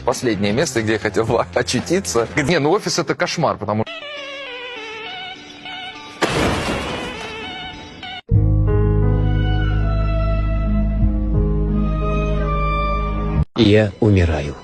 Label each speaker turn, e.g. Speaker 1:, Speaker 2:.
Speaker 1: последнее место, где я хотел очутиться. Не, ну офис это кошмар, потому что...
Speaker 2: Я умираю.